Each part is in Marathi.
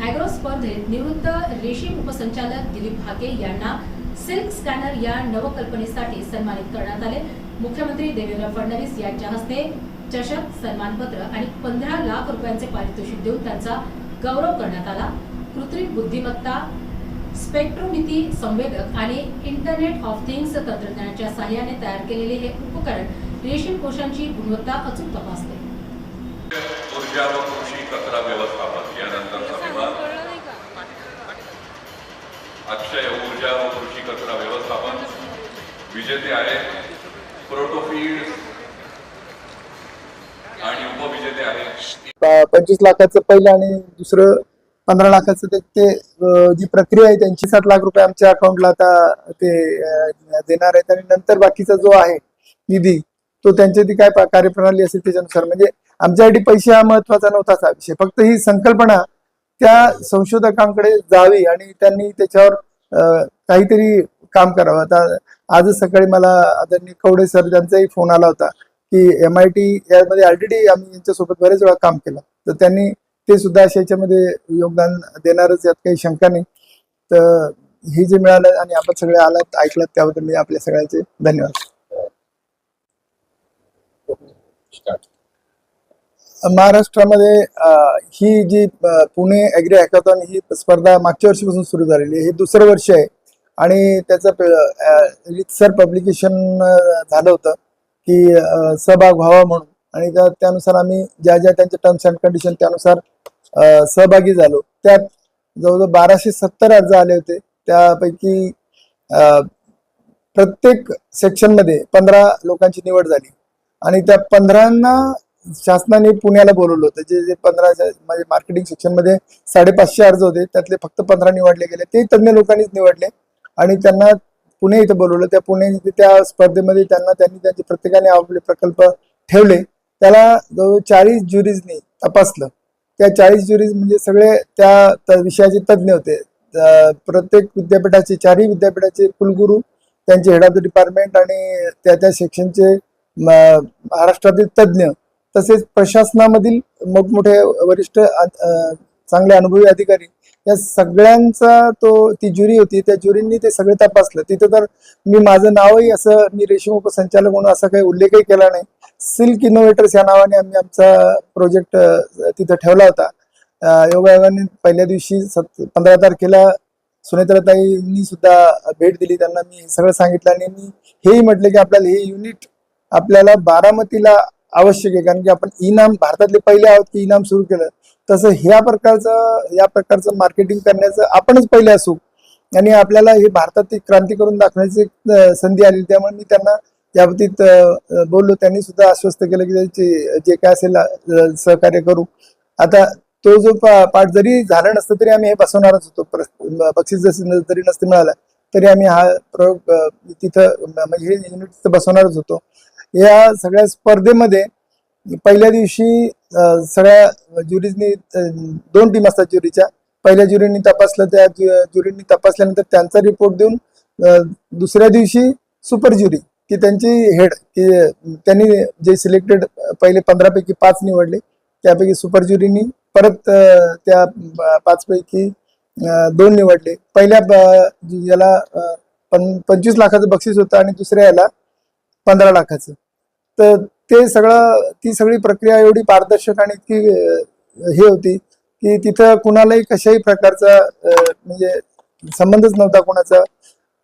ॲग्रो स्पर्धेत निवृत्त रेशीम उपसंचालक दिलीप भाके यांना सिल्क स्कॅनर या नवकल्पनेसाठी सन्मानित करण्यात आले। मुख्यमंत्री देवेंद्र फडणवीस यांच्या हस्ते चषक, सन्मानपत्र आणि 15 लाख रुपयांचे पारितोषिक देऊन त्यांचा गौरव करण्यात आला। कृत्रिम बुद्धिमत्ता, स्पेक्ट्रोमिती संवेदक आणि इंटरनेट ऑफ थिंग्स तंत्रज्ञानाच्या सहाय्याने तयार केलेले हे उपकरण रेशीम कोशांची गुणवत्ता अचूक तपासते। ऊर्जा व कृषी कचरा व्यवस्थापन यानंतरचा विभाग अक्षय ऊर्जा व कृषी कचरा व्यवस्थापन विजेते आहेत प्रोटोफीड आणि उपविजेते आहेत 25 लाखाचं पहिलं आणि दुसरं 15 लाखाचं ते जी प्रक्रिया आहे त्यांची 7 लाख रुपये आमच्या अकाउंटला आता ते देणार आहेत आणि नंतर बाकीचा जो आहे निधी तो त्यांची ती काय कार्यप्रणाली असेल त्याच्यानुसार, म्हणजे आमच्यासाठी पैसे हा महत्वाचा नव्हताच हा विषय, फक्त ही संकल्पना त्या संशोधकांकडे जावी आणि त्यांनी त्याच्यावर काहीतरी काम करावं। आता आजच सकाळी मला आदरणीय कवडे सर त्यांचाही फोन आला होता की MIT यामध्ये ऑलरेडी आम्ही यांच्यासोबत बरेच वेळा काम केलं, तर त्यांनी ते सुद्धा अशा याच्यामध्ये योगदान देणारच, यात काही शंका नाही। तर हे जे मिळालं आणि आपण सगळे आलात ऐकलात त्याबद्दल मी आपल्या सगळ्यांचे धन्यवाद। महाराष्ट्रामध्ये ही जी पुणे ॲग्री हॅकाथॉन ही स्पर्धा मागच्या वर्षीपासून सुरू झालेली आहे। हे दुसरं वर्ष आहे आणि त्याचं रितसर पब्लिकेशन झालं होतं की सहभाग व्हावा म्हणून, आणि त्यानुसार आम्ही ज्या ज्या त्यांच्या टर्म्स अँड कंडिशन त्यानुसार सहभागी झालो। त्यात जवळजवळ 1270 अर्ज आले होते, त्यापैकी प्रत्येक सेक्शनमध्ये 15 लोकांची निवड झाली आणि त्या 15ना शासनाने पुण्याला बोलवलं होतं। जे 15 म्हणजे मार्केटिंग सेक्शन मध्ये 550 अर्ज होते, त्यातले फक्त 15 निवडले गेले, ते तज्ञ लोकांनीच निवडले आणि त्यांना पुणे इथं बोलवलं। त्या पुणे त्या स्पर्धेमध्ये त्यांनी त्यांचे प्रत्येकाने आपले प्रकल्प ठेवले। त्याला जवळ 40 ज्युरीजनी तपासलं। त्या 40 ज्युरीज म्हणजे सगळे त्या विषयाचे तज्ञ होते। प्रत्येक विद्यापीठाचे 4ही विद्यापीठाचे कुलगुरू, त्यांचे हेड ऑफ द डिपार्टमेंट आणि त्या सेक्शनचे महाराष्ट्रातील तज्ञ, तसेच प्रशासनामधील मोठमोठे वरिष्ठ चांगले अनुभवी अधिकारी, या सगळ्यांचा ती ज्युरी होती। त्या ज्युरींनी ते सगळे तपासलं। तिथं तर मी माझं नावही असं, मी रेशीम उपसंचालक म्हणून असा काही उल्लेखही केला नाही। सिल्क इनोव्हेटर्स या नावाने आम्ही आमचा प्रोजेक्ट तिथं ठेवला होता। योगायोगाने पहिल्या दिवशी 15 तारखेला सुनेत्राताईंनी सुद्धा भेट दिली, त्यांना मी सगळं सांगितलं आणि मी हेही म्हटलं की आपल्याला हे युनिट आपल्याला बारामतीला आवश्यक आहे, कारण की आपण इनाम भारतातले पहिले आहोत की इनाम सुरू केलं, तसं या प्रकारचं मार्केटिंग करण्याचं आपणच पहिले असू आणि आपल्याला हे भारतात एक क्रांती करून दाखवण्याची संधी आली। त्यामुळे मी त्यांना याबाबतीत बोललो, त्यांनी सुद्धा आश्वस्त केलं की त्यांचे जे काय असेल सहकार्य करू। आता तो जो पाठ जरी झाला नसतं तरी आम्ही हे बसवणारच होतो, बक्षीस जरी नसते मिळालं तरी आम्ही हा प्रयोग तिथं म्हणजे हे युनिट तिथं बसवणारच होतो। या सगळ्या स्पर्धेमध्ये पहिल्या दिवशी सगळ्या ज्युरीजनी 2 टीम असतात ज्युरीच्या, पहिल्या ज्युरीनी तपासलं, त्या ज्युरीनी तपासल्यानंतर त्यांचा रिपोर्ट देऊन दुसऱ्या दिवशी सुपर ज्युरी की त्यांची हेड की त्यांनी जे सिलेक्टेड पहिले 15 पैकी 5 निवडले, त्यापैकी सुपर ज्युरीनी परत त्या 5 पैकी 2 निवडले। पहिल्या याला 25 लाखाचं बक्षीस होतं आणि दुसऱ्या याला 15 लाखाचं। तर ती सगळी प्रक्रिया एवढी पारदर्शक आणि इतकी हे होती की तिथं कुणालाही कशाही प्रकारचा म्हणजे संबंधच नव्हता कोणाचा।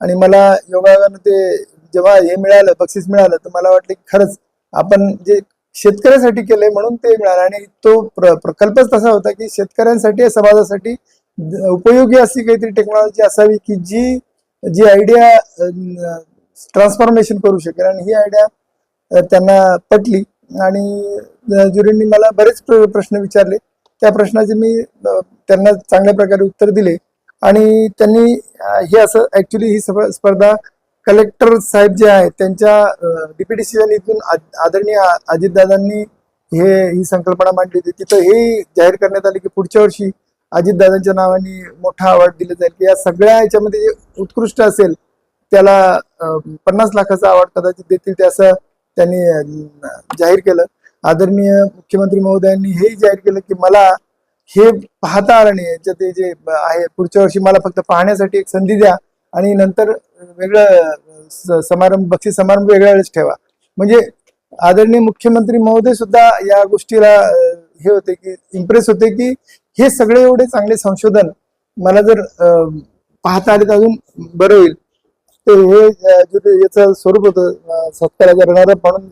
आणि मला योगायोगानं ते जेव्हा हे मिळालं, बक्षीस मिळालं, तर मला वाटलं की खरंच आपण जे शेतकऱ्यासाठी केलंय म्हणून ते मिळालं आणि तो प्रकल्पच तसा होता की शेतकऱ्यांसाठी, समाजासाठी उपयोगी अशी काहीतरी टेक्नॉलॉजी असावी की जी आयडिया ट्रान्सफॉर्मेशन करू शकेल, आणि ही आयडिया त्यांना पटली आणि ज्युरींनी मला बरेच प्रश्न विचारले। त्या प्रश्नाचे मी त्यांना चांगल्या प्रकारे उत्तर दिले आणि त्यांनी हे असं ऍक्च्युली ही स्पर्धा कलेक्टर साहेब जे आहेत त्यांच्या DPTC इथून आदरणीय अजितदादांनी ही संकल्पना मांडली होती। तिथं हे जाहीर करण्यात आले की पुढच्या वर्षी अजितदादांच्या नावाने मोठा अवॉर्ड दिला जाईल की या सगळ्या याच्यामध्ये जे उत्कृष्ट असेल त्याला 50 लाखाचा अवॉर्ड कदाचित देतील, ते असं त्यांनी जाहीर केलं। आदरणीय मुख्यमंत्री महोदयांनी हेही जाहीर केलं की मला हे पाहता आलं नाही. याच्यात ते जे आहे पुढच्या वर्षी मला फक्त पाहण्यासाठी एक संधी द्या आणि नंतर वेगळं समारंभ बक्षीस समारंभ वेगळ्या वेळेस ठेवा. म्हणजे आदरणीय मुख्यमंत्री महोदय सुद्धा या गोष्टीला हे होते की इम्प्रेस होते की हे सगळे एवढे चांगले संशोधन मला जर पाहता आले तर अजून बरं होईल. तर हे याचं स्वरूप होतं सत्काराचा म्हणून